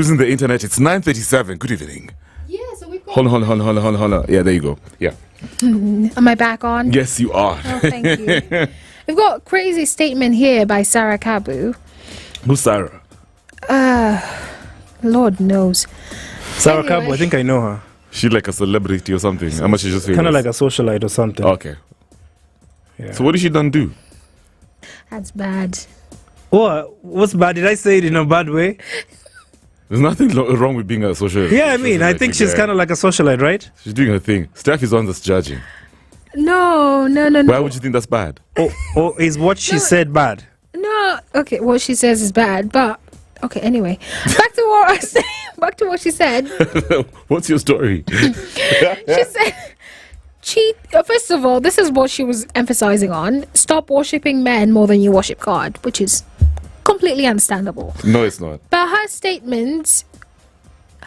Using the internet, it's 9:37. Good evening. Yeah, so we've got... Hold on. Yeah, there you go. Yeah. Am I back on? Yes, you are. Oh, thank you. We've got a crazy statement here by Sarah Kabu. Who's Sarah? Lord knows. Sarah Anyway. Kabu, I think I know her. She like a celebrity or something? How much she just famous? Kind of like a socialite or something. Okay. Yeah. So what did she done do? That's bad. What's bad? Did I say it in a bad way? There's nothing wrong with being a social. Yeah, I mean, I think she's kind of like a socialite, right? She's doing her thing. Steph is on that's judging. No. Why would you think that's bad? Oh, is what she said bad? No. Okay, what she says is bad, but... Okay, anyway. Back to what I said. Back to what she said. What's your story? She said... First of all, this is what she was emphasizing on. Stop worshipping men more than you worship God, which is completely understandable. No, it's not. But her statement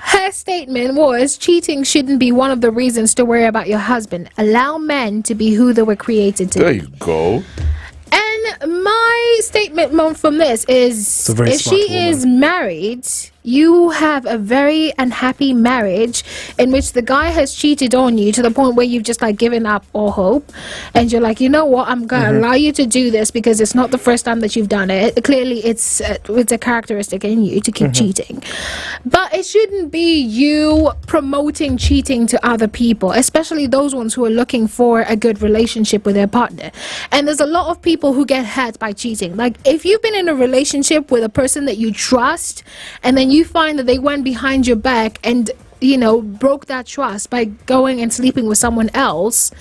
was cheating shouldn't be one of the reasons to worry about your husband. Allow men to be who they were created to There be. you go. And my statement from this is, if she is married, you have a very unhappy marriage in which the guy has cheated on you to the point where you've just like given up all hope, and you're like, you know what, I'm gonna allow you to do this because it's not the first time that you've done it. Clearly it's a characteristic in you to keep cheating, but it shouldn't be you promoting cheating to other people, especially those ones who are looking for a good relationship with their partner. And there's a lot of people who get hurt by cheating. Like, if you've been in a relationship with a person that you trust, and then you find that they went behind your back and, you know, broke that trust by going and sleeping with someone else,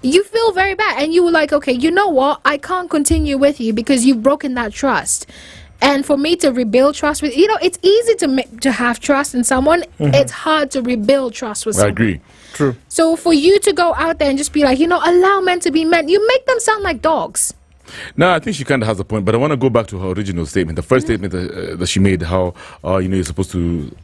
you feel very bad, and you were like, okay, you know what, I can't continue with you because you've broken that trust. And for me to rebuild trust with, you know, it's easy to have trust in someone. It's hard to rebuild trust with someone. I agree. True. So for you to go out there and just be like, you know, allow men to be men, you make them sound like dogs. No, I think she kind of has a point, but I want to go back to her original statement. The first statement that she made, how you know, you're supposed to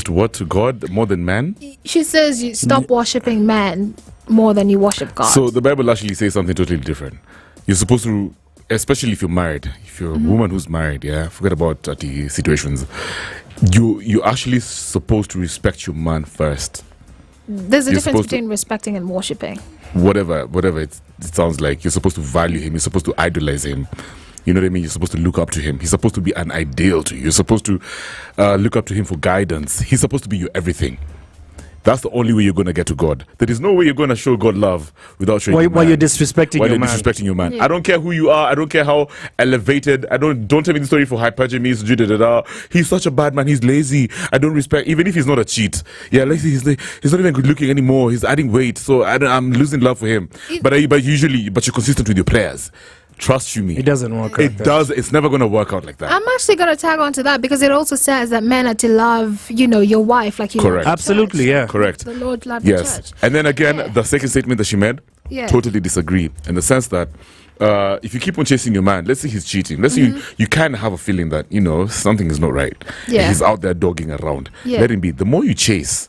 what, to God more than man. She says you stop worshipping men more than you worship God. So the Bible actually says something totally different. You're supposed to, especially if you're married, if you're a woman who's married, forget about the situations. You actually supposed to respect your man first. There's a difference between respecting and worshipping. Whatever it sounds like, you're supposed to value him. You're supposed to idolize him. You know what I mean? You're supposed to look up to him. He's supposed to be an ideal to you. You're supposed to look up to him for guidance. He's supposed to be your everything. That's the only way you're going to get to God. There is no way you're going to show God love without showing While you're disrespecting your man. Yeah. I don't care who you are. I don't care how elevated. Don't tell me the story for hypergamy. He's such a bad man. He's lazy. I don't respect, even if he's not a cheat. Yeah, lazy. He's not even good looking anymore. He's adding weight. So I'm losing love for him. But you're consistent with your prayers. Trust you me. It doesn't work. It does. It's never going to work out like that. I'm actually going to tag on to that because it also says that men are to love, you know, your wife like you Correct. love the Absolutely, church. yeah. Correct. The Lord loved Yes. the church. And then again, the second statement that she made, totally disagree in the sense that if you keep on chasing your man, let's say he's cheating, let's say you kind of have a feeling that, you know, something is not right. Yeah. He's out there dogging around. Yeah. Let him be. The more you chase,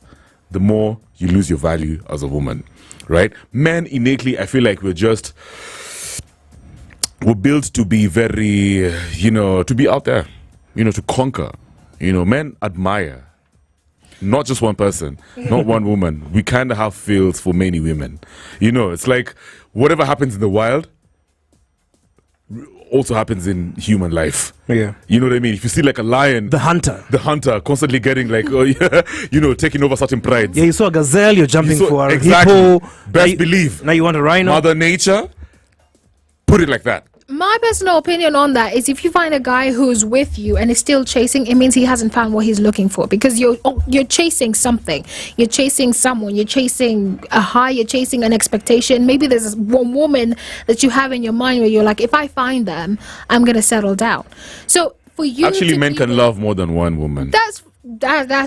the more you lose your value as a woman, right? Men innately, I feel like we're built to be very, you know, to be out there, you know, to conquer. You know, men admire not just one person, not one woman. We kind of have feels for many women. You know, it's like whatever happens in the wild also happens in human life. Yeah. You know what I mean? If you see like a lion, The hunter. constantly getting like, you know, taking over certain prides. Yeah, you saw a gazelle, you're jumping for a exactly. hippo. Best believe. Now you want a rhino? Mother Nature, put it like that. My personal opinion on that is if you find a guy who's with you and is still chasing, it means he hasn't found what he's looking for, because you're chasing something. You're chasing someone. You're chasing a high. You're chasing an expectation. Maybe there's this one woman that you have in your mind where you're like, if I find them, I'm going to settle down. So for you Actually, to men can love more than one woman.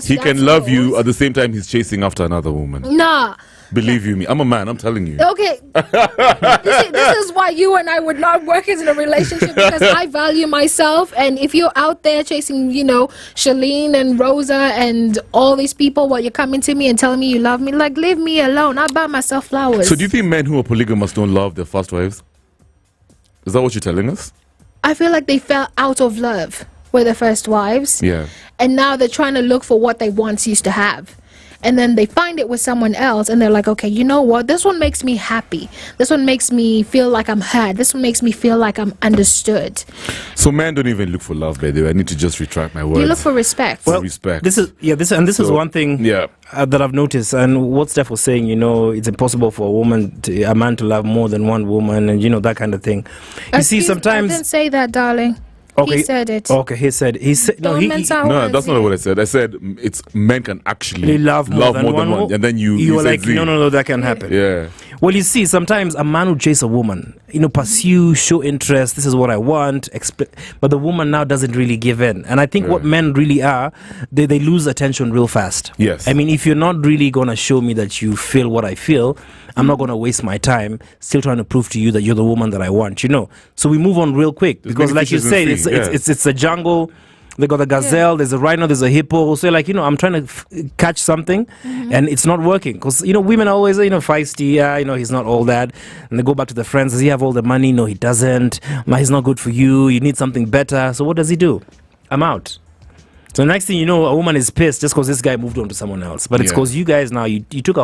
He can love you at the same time he's chasing after another woman. Nah. Believe you me, I'm a man, I'm telling you. Okay. This is why you and I would not work in a relationship, because I value myself. And if you're out there chasing, you know, Shalene and Rosa and all these people while you're coming to me and telling me you love me, like, leave me alone. I buy myself flowers. So do you think men who are polygamous don't love their first wives? Is that what you're telling us? I feel like they fell out of love. were their first wives. Yeah. And now they're trying to look for what they once used to have. And then they find it with someone else and they're like, okay, you know what? This one makes me happy. This one makes me feel like I'm heard. This one makes me feel like I'm understood. So men don't even look for love, by the way. I need to just retract my words. You look for respect. Well, respect. This is one thing that I've noticed, and what Steph was saying, it's impossible for a man to love more than one woman, and that kind of thing. You see, sometimes I didn't say that, darling. Okay. He said it. Okay, he said no. No, that's not what I said. I said it's men can actually love more than one, and then you were like, no, that can happen. Yeah. Well, you see, sometimes a man will chase a woman, pursue, show interest. This is what I want, but the woman now doesn't really give in. And I think what men really are, they lose attention real fast. Yes. I mean, if you're not really gonna show me that you feel what I feel, I'm not gonna waste my time still trying to prove to you that you're the woman that I want. So we move on real quick because, like you said, it's a jungle. They got a gazelle, there's a rhino, there's a hippo. So I'm trying to catch something and it's not working because women are always feisty. He's not all that, and they go back to the friends. Does he have all the money? No, he doesn't. He's not good for you. You need something better. So what does he do? I'm out. So the next thing you know, a woman is pissed just because this guy moved on to someone else. But it's because you guys now you take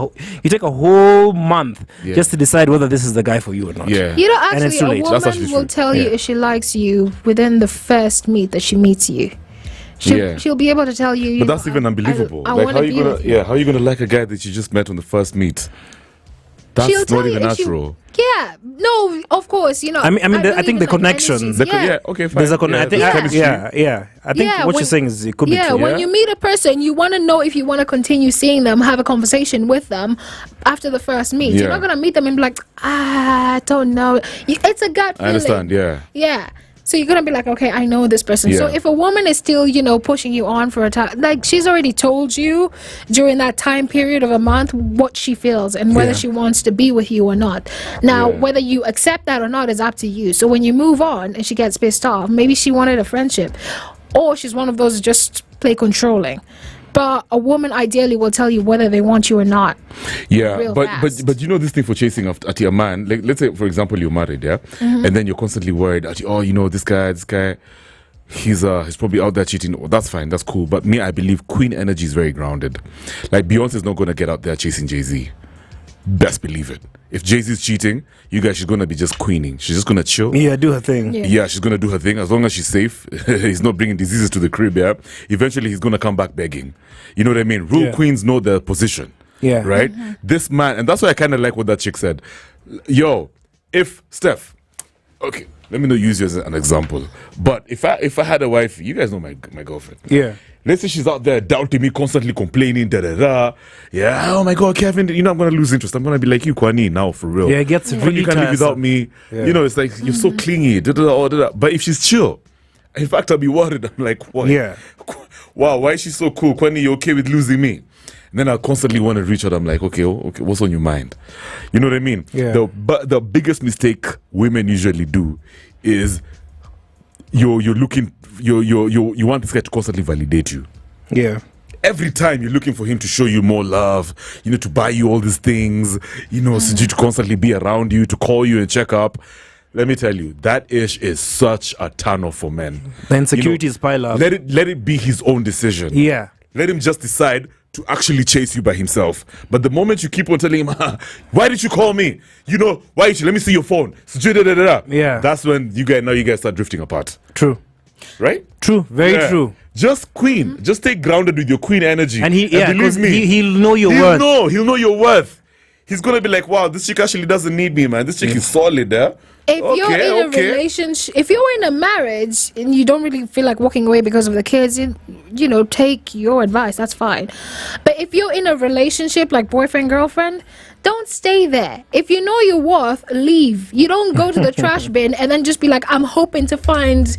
a whole month just to decide whether this is the guy for you or not. Yeah. Actually, a woman will tell you if she likes you within the first meet that she meets you. She'll be able to tell you. But that's even unbelievable. How are you gonna like a guy that you just met on the first meet? That's not even natural. Yeah, no, of course, I think the connections. Okay, fine. There's a I think what you're saying is it could be true. When you meet a person, you want to know if you want to continue seeing them, have a conversation with them after the first meet. You're not going to meet them and be like, I don't know. It's a gut feeling. I understand, Yeah. So you're going to be like, okay, I know this person. So if a woman is still, pushing you on for a time, like she's already told you during that time period of a month what she feels and whether she wants to be with you or not. Now, whether you accept that or not is up to you. So when you move on and she gets pissed off, maybe she wanted a friendship or she's one of those just play controlling. But a woman ideally will tell you whether they want you or not. Yeah, but this thing for chasing after a man, like let's say for example you're married, and then you're constantly worried that this guy, he's probably out there cheating. Oh, that's fine, that's cool. But me, I believe queen energy is very grounded. Like Beyonce's not gonna get out there chasing Jay-Z. Best believe it. If Jay-Z's cheating, she's gonna be just queening. She's just gonna chill. Yeah, do her thing. Yeah, she's gonna do her thing as long as she's safe. He's not bringing diseases to the crib. Yeah, eventually he's gonna come back begging. You know what I mean? Real queens know their position. Yeah, right. This man, and that's why I kind of like what that chick said. Yo, if Steph, okay, let me not use you as an example, but if I had a wife, you guys know my girlfriend. Yeah. Let's say she's out there doubting me, constantly complaining, Yeah, oh my God, Kevin, I'm going to lose interest. I'm going to be like you, Kwani, now, for real. Yeah, it gets really you can't live without me. Yeah. It's like, you're so clingy, But if she's chill, in fact, I'll be worried. I'm like, what? Yeah. Wow, why is she so cool? Kwani, you okay with losing me? And then I constantly want to reach out. I'm like, okay, what's on your mind? You know what I mean? Yeah. The biggest mistake women usually do is you want this guy to constantly validate you. Yeah. Every time you're looking for him to show you more love, to buy you all these things, to constantly be around you, to call you and check up. Let me tell you, that ish is such a turn off for men. The insecurities pile up. Let it be his own decision. Yeah. Let him just decide to actually chase you by himself. But the moment you keep on telling him, why did you call me? Why did you? Let me see your phone. Yeah. That's when you guys start drifting apart. True. Right? True. Very true. Just queen. Just stay grounded with your queen energy. And believe me, he'll know your worth. He'll know your worth. He's gonna be like, wow, this chick actually doesn't need me, man. This chick is solid, If you're in a relationship, if you're in a marriage and you don't really feel like walking away because of the kids, take your advice. That's fine. But if you're in a relationship like boyfriend, girlfriend, don't stay there. If you know your worth, leave. You don't go to the trash bin and then just be like, I'm hoping to find,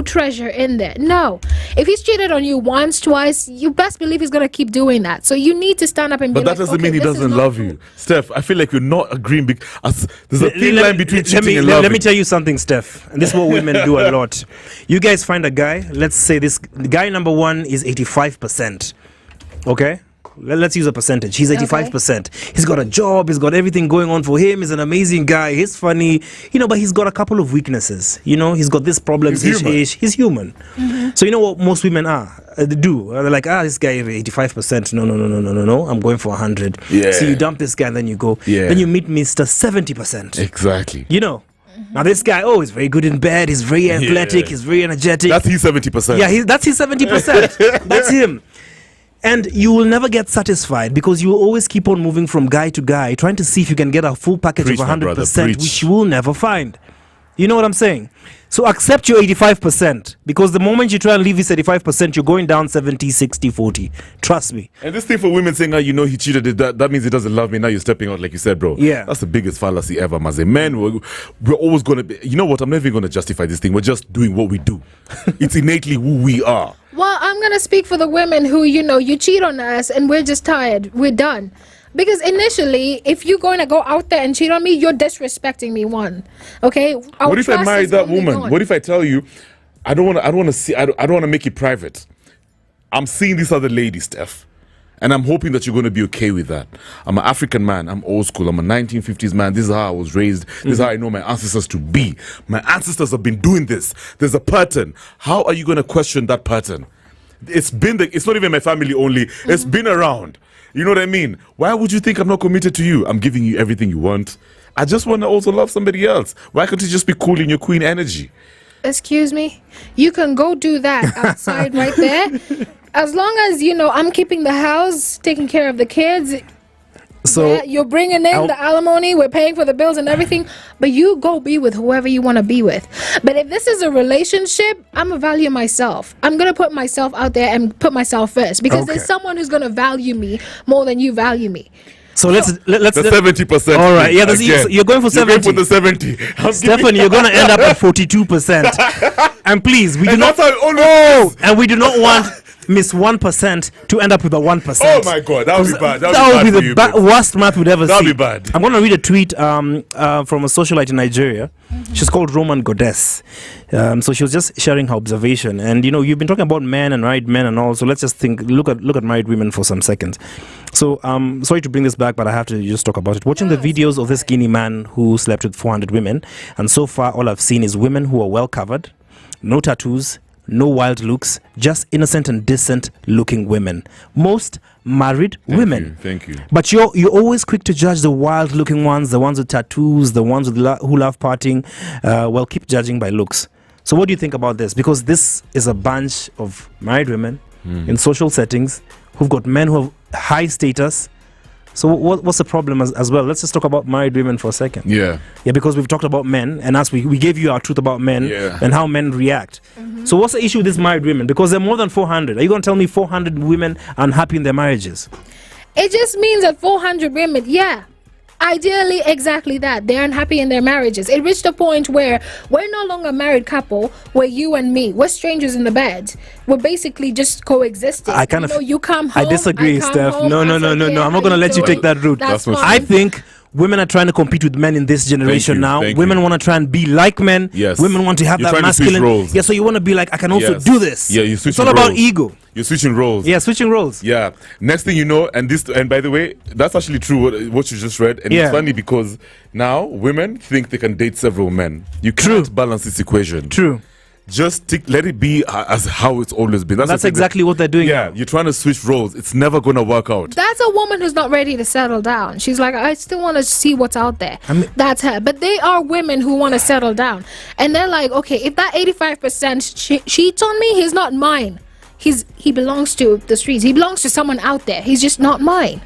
treasure in there. No. If he's cheated on you once, twice, you best believe he's going to keep doing that. So you need to stand up and be like, but that doesn't mean he doesn't love you. Steph, I feel like you're not agreeing. There's a thin line between cheating and loving. Let me tell you something, Steph. And this is what women do a lot. You guys find a guy, let's say this guy number one is 85%. Okay? let's use a percentage. He's 85%. He's got a job. He's got everything going on for him. He's an amazing guy. He's funny, but he's got a couple of weaknesses. He's got this problem. He's human. So you know what most women do? They're like, this guy 85%. No. I'm going for 100. Yeah. So you dump this guy and then you go. Yeah. Then you meet Mr. 70%. Exactly. Now this guy, he's very good in bed. He's very athletic. He's very energetic. That's his 70%. Yeah, that's his 70%. That's him. And you will never get satisfied because you will always keep on moving from guy to guy, trying to see if you can get a full package of 100%, which you will never find. You know what I'm saying? So accept your 85% because the moment you try and leave this 85%, you're going down 70, 60, 40. Trust me. And this thing for women saying, he cheated, that means he doesn't love me. Now you're stepping out, like you said, bro. Yeah. That's the biggest fallacy ever, Maze. Men, we're always going to be, you know what? I'm never even going to justify this thing. We're just doing what we do. It's innately who we are. Well, I'm going to speak for the women who, you cheat on us and we're just tired. We're done. Because initially, if you're going to go out there and cheat on me, you're disrespecting me. One, okay. What if I marry that woman? Gone. What if I tell you, I don't want to make it private. I'm seeing this other lady, Steph, and I'm hoping that you're going to be okay with that. I'm an African man. I'm old school. I'm a 1950s man. This is how I was raised. This is how I know my ancestors to be. My ancestors have been doing this. There's a pattern. How are you going to question that pattern? It's not even my family only. It's been around. You know what I mean? Why would you think I'm not committed to you? I'm giving you everything you want. I just want to also love somebody else. Why can't you just be cool in your queen energy? Excuse me? You can go do that outside right there. As long as, I'm keeping the house, taking care of the kids. So you're bringing in the alimony, we're paying for the bills and everything, but you go be with whoever you want to be with. But if this is a relationship, I'm going to value myself. I'm going to put myself out there and put myself first because there's someone who's going to value me more than you value me. So let's the 70%. All right, yeah, you're going for 70. You're going for the 70. Stephanie, you're going to end up at 42%. And please, we do not. And we do not want Miss 1% to end up with a 1%. Oh my God, that would be bad. That would be the worst math we'd ever see. That would be bad. I'm going to read a tweet from a socialite in Nigeria. She's called Roman Goddess. So she was just sharing her observation. And you've been talking about men and married men and all. So let's just look at married women for some seconds. So sorry to bring this back, but I have to just talk about it. Watching the videos of this skinny man who slept with 400 women, and so far all I've seen is women who are well covered, no tattoos, no wild looks, just innocent and decent looking women. Most married women. Thank you. But you're always quick to judge the wild looking ones, the ones with tattoos, the ones with who love partying. Well, keep judging by looks. So what do you think about this? Because this is a bunch of married women in social settings who've got men who have high status. So what's the problem as well? Let's just talk about married women for a second. Yeah, because we've talked about men, and as we gave you our truth about men and how men react. So what's the issue with these married women? Because there are more than 400. Are you going to tell me 400 women are unhappy in their marriages? It just means that 400 women, ideally exactly that. They're unhappy in their marriages. It reached a point where we're no longer a married couple, we're you and me. We're strangers in the bed. We're basically just coexisting. You come home. I disagree, Steph. No. I'm not going to let you take that route. I think women are trying to compete with men in this generation now. Women want to try and be like men. Yes. Women want to have that masculine. Yeah, so you want to be like, I can also do this. Yeah, it's all about ego. You're switching roles. Yeah, switching roles. Yeah. Next thing you know, and by the way, that's actually true what you just read. And it's funny because now women think they can date several men. You can't balance this equation. True. Just let it be as how it's always been. That's exactly what they're doing. Yeah, you're trying to switch roles. It's never going to work out. That's a woman who's not ready to settle down. She's like, I still want to see what's out there. That's her. But they are women who want to settle down. And they're like, okay, if that 85% cheats on me, he's not mine. He belongs to the streets. He belongs to someone out there. He's just not mine.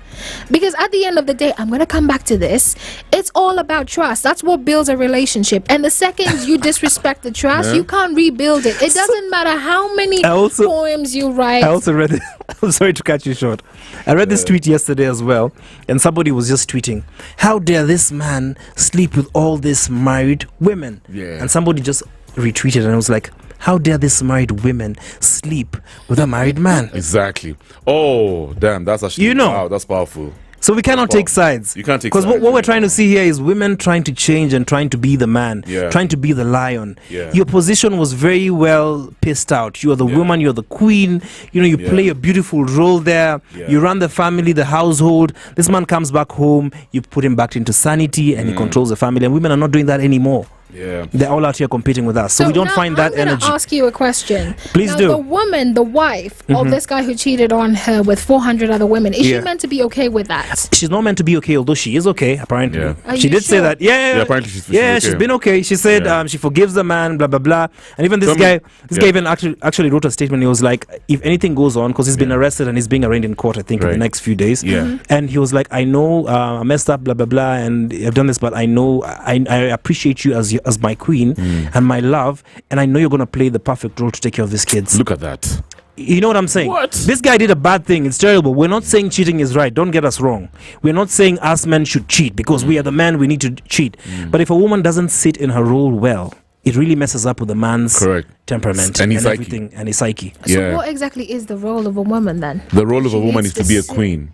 Because at the end of the day, I'm going to come back to this. It's all about trust. That's what builds a relationship. And the second you disrespect the trust, you can't rebuild it. It doesn't matter how many poems you write. I also read it. I'm sorry to cut you short. I read this tweet yesterday as well. And somebody was just tweeting, how dare this man sleep with all these married women? Yeah. And somebody just retweeted and it was like, how dare these married women sleep with a married man? Exactly. Oh, damn. That's actually, wow, that's powerful. So we cannot take sides. You can't take sides. Because what we're trying to see here is women trying to change and trying to be the man, trying to be the lion. Yeah. Your position was very well pissed out. You are the woman, you're the queen. You know, you play a beautiful role there. Yeah. You run the family, the household. This man comes back home, you put him back into sanity, and he controls the family. And women are not doing that anymore. Yeah. They're all out here competing with us. So we don't find that energy. I'm going to ask you a question. Please do. The woman, the wife of this guy who cheated on her with 400 other women, is she meant to be okay with that? She's not meant to be okay, although she is okay, apparently. Yeah. She did say that. Yeah, apparently she's okay. She's been okay. She said she forgives the man, blah, blah, blah. And even this guy even actually wrote a statement. He was like, if anything goes on, because he's been arrested and he's being arraigned in court, I think, in the next few days. Yeah. And he was like, I know I messed up, blah, blah, blah, and I've done this, but I know I appreciate you as my queen. And my love, and I know you're going to play the perfect role to take care of these kids. Look at that. You know what I'm saying? What? This guy did a bad thing. It's terrible. We're not saying cheating is right. Don't get us wrong. We're not saying us men should cheat because we are the men. We need to cheat. But if a woman doesn't sit in her role well, it really messes up with the man's temperament and everything and his psyche. So what exactly is the role of a woman then? The role of a woman is to be a queen.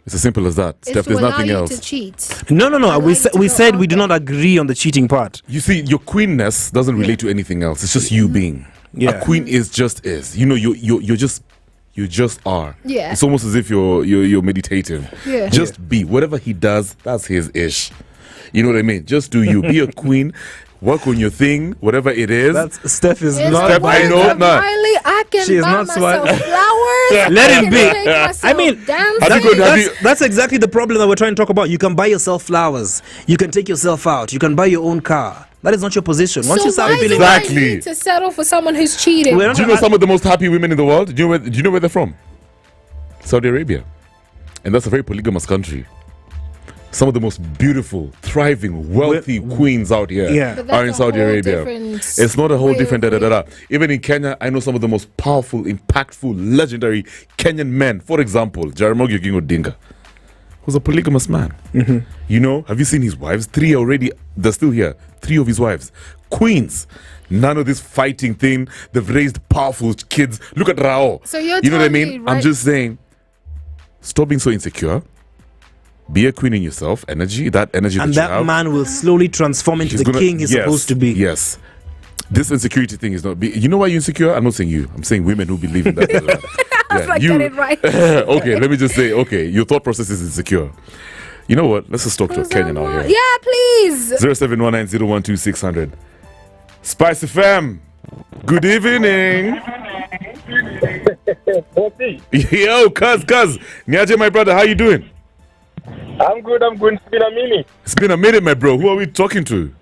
It's as simple as that. Steph, there's nothing else. To cheat. No. We said we do not agree on the cheating part. You see, your queenness doesn't relate to anything else. It's just you being. Yeah. A queen is. You know, you just are. Yeah. It's almost as if you're meditative. Yeah. Just be. Whatever he does, that's his ish. You know what I mean? Just do you. Be a queen. Work on your thing, whatever it is. Steph is not. Steph, I know not. Riley, I can she is buy not myself swag. flowers. Let it be. I mean, that's exactly the problem that we're trying to talk about. You can buy yourself flowers. You can take yourself out. You can buy your own car. That is not your position. Once you start feeling I need to settle for someone who's cheating. Do you know some of the most happy women in the world? Do you know where they're from? Saudi Arabia, and that's a very polygamous country. Some of the most beautiful, thriving, wealthy queens out here are in Saudi Arabia. It's not a whole different Even in Kenya, I know some of the most powerful, impactful, legendary Kenyan men. For example, Jaramogi Oginga Odinga was a polygamous man. You know, have you seen his wives? 3 already. They're still here. 3 of his wives. Queens. None of this fighting thing. They've raised powerful kids. Look at Rao. So you know what I mean? Right? I'm just saying, stop being so insecure. Be a queen in yourself, that energy that you have. And that man will slowly transform into the king he's supposed to be. Yes. This insecurity thing is not... You know why you're insecure? I'm not saying you. I'm saying women who believe in that. Get it right. Okay, let me just say, your thought process is insecure. You know what? Let's just talk to a Kenyan out here. Yeah, please. 0719012600. SpiceFM. Good evening. Yo, cuz. Niaje, my brother, how you doing? I'm good. It's been a minute, my bro. Who are we talking to?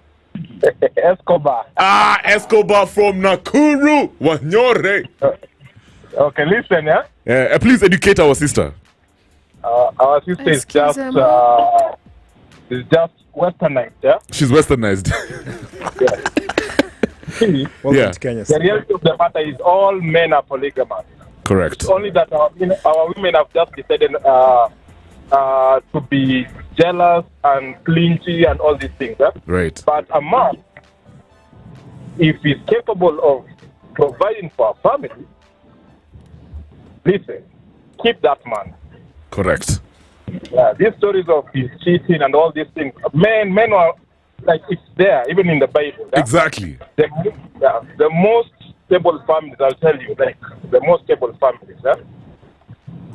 Escobar. Escobar from Nakuru. Wanyore. Okay, listen, please educate our sister. Our sister is just westernized, yeah? She's westernized. The reality of the matter is all men are polygamous. Correct. It's only that our women have just decided to be jealous and clinchy and all these things. Right. But a man, if he's capable of providing for a family, listen, keep that man. Correct. These stories of his cheating and all these things, men are like, it's there, even in the Bible. Exactly. The most stable families, I'll tell you, like the most stable families,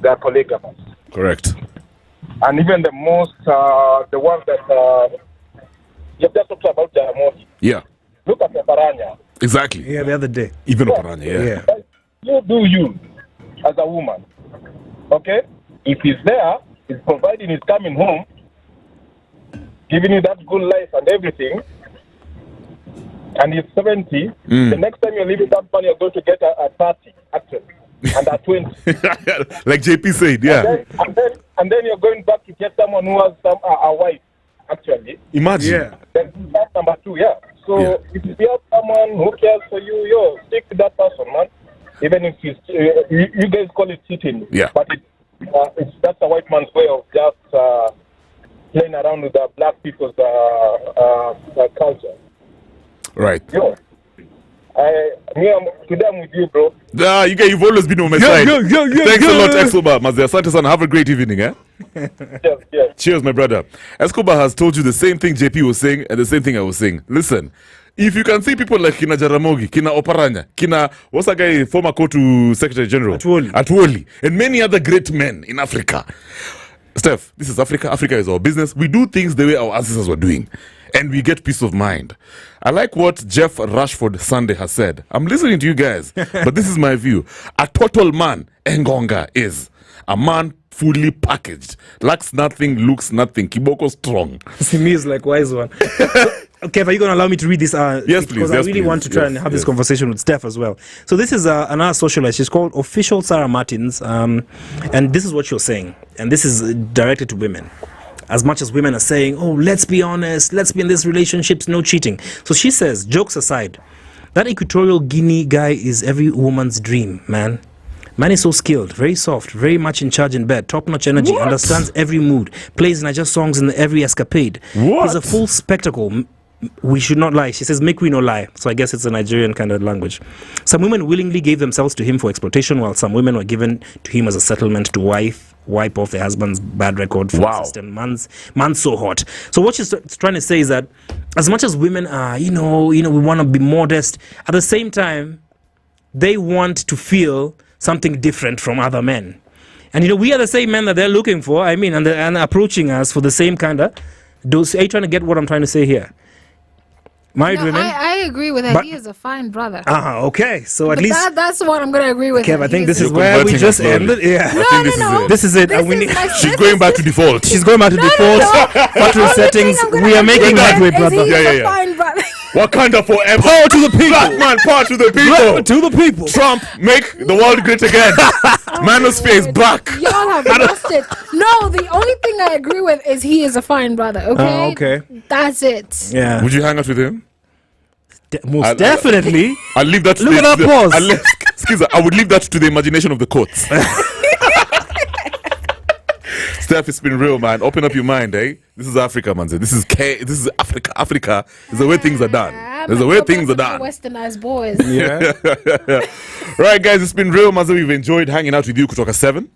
they're polygamous. Correct. And even the most, the ones that you just talked about, Jaramogi. Yeah. Look at Ferraccin. Exactly. Yeah, the other day. Even Ferraccin, You do you as a woman. Okay? If he's there, he's providing, he's coming home, giving you that good life and everything, and he's 70, the next time you're leaving that man, you're going to get a 30, actually, and a 20. Like JP said, And then you're going back to get someone who has a wife, actually. Imagine. Yeah. Then that's number 2, So if you have someone who cares for you, stick to that person, man. Even if you guys call it cheating. Yeah. But that's a white man's way of just playing around with the black people's culture. Right. Today I'm with you, bro. You've always been on my side. Thanks a lot, Escobar. Mazia, asante sana. Have a great evening, eh? Yes. Cheers, my brother. Escobar has told you the same thing JP was saying and the same thing I was saying. Listen, if you can see people like Kina Jaramogi, Kina Oparanya, Kina, what's that guy, former Kotu Secretary General? Atwoli, and many other great men in Africa. Steph, this is Africa. Africa is our business. We do things the way our ancestors were doing, and we get peace of mind. I like what Jeff Rashford Sunday has said. I'm listening to you guys, but this is my view. A total man, Njenga, is a man fully packaged. Lacks nothing, looks nothing. Kiboko strong. See, me is like wise one. Okay, are you going to allow me to read this? Yes, please. Because I really want to try and have this conversation with Steph as well. So this is another socialite. She's called Official Sarah Martins. And this is what you're saying. And this is directed to women. As much as women are saying, oh, let's be honest, let's be in these relationships, no cheating. So she says, jokes aside, that Equatorial Guinea guy is every woman's dream, man. Man is so skilled, very soft, very much in charge in bed, top-notch energy, understands every mood, plays Niger songs in every escapade. He's a full spectacle. We should not lie. She says, make we no lie. So I guess it's a Nigerian kind of language. Some women willingly gave themselves to him for exploitation, while some women were given to him as a settlement to wipe off their husband's bad record for the system. Man's so hot. So what she's trying to say is that as much as women are, we want to be modest, at the same time, they want to feel something different from other men. And, we are the same men that they're looking for, and approaching us for the same kind of dose. Are you trying to get what I'm trying to say here? Married women. I agree with that. He is a fine brother. Okay. So at least that's what I'm going to agree with. Kev, I think this is where we just ended. Yeah. No. This is it. She's going back to default. She's going back to default. Factory settings. We are making headway, brother. Yeah. Fine brother. Wakanda forever. Power to the people. Black man, power to the people. To the people. Trump, make the world great again. Manosphere is back. Y'all have lost it. No, the only thing I agree with is he is a fine brother. Okay. Okay. That's it. Yeah. Would you hang out with him? Most definitely. I'll leave that to Look at that pause. Excuse me, I would leave that to the imagination of the courts. Steph, it's been real, man. Open up your mind, eh? This is Africa, man. This is Africa. Africa is the way things are done. There's the way things are done. Westernized boys. Yeah. Right, guys, it's been real, man. We've enjoyed hanging out with you. Kutoka 7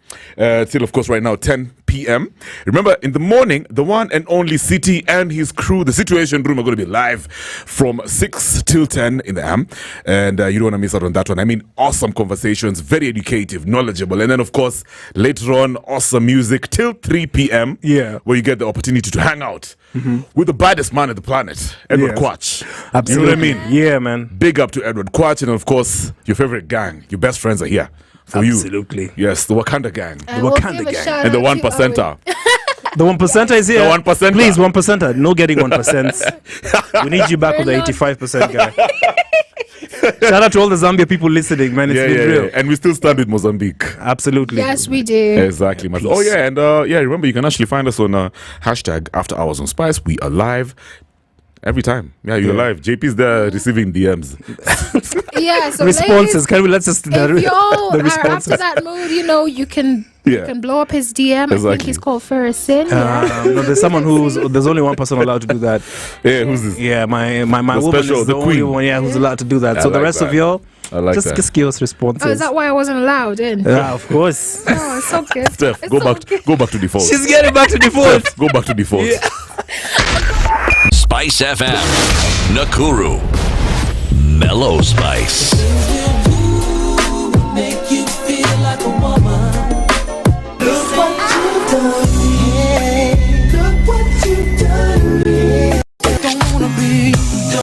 till, of course, right now 10 p.m. Remember, in the morning, the one and only City and his crew, the Situation Room, are going to be live from 6 till 10 in the AM. And you don't want to miss out on that one. Awesome conversations, very educative, knowledgeable. And then, of course, later on, awesome music till 3 p.m. Yeah. Where you get the opportunity to hang out with the baddest man on the planet, Edward Quach. Absolutely. You know what I mean? Yeah, man. Big up to Edward Quach, and of course, your favorite gang, your best friends are here for you. Absolutely. Yes, the Wakanda gang. And the Wakanda gang. And the 1%er. The 1% is here. The 1%er. Please, 1%er. No getting 1%. We need you back with the 85% guy. Shout out to all the Zambia people listening, man. It's been real. And we still stand with Mozambique. Absolutely. Yes, we do. Exactly, man. Oh, yeah. And remember, you can actually find us on hashtag After Hours on Spice. We are live every time. Yeah, you're live. JP's there receiving DMs. Yeah, so responses. Can we let's just if y'all are after that mood, you can blow up his DM. Exactly. I think he's called Ferraccin. No, there's someone there's only one person allowed to do that. Yeah, who's this? Yeah, my woman special, is the only one who's allowed to do that. So the rest of y'all, just give us responses. Oh, is that why I wasn't allowed in? Yeah, of course. Oh, it's okay. Steph, go back to default. She's getting back to default. Steph, go back to default. Yeah. SpiceFM, Nakuru, Mellow Spice.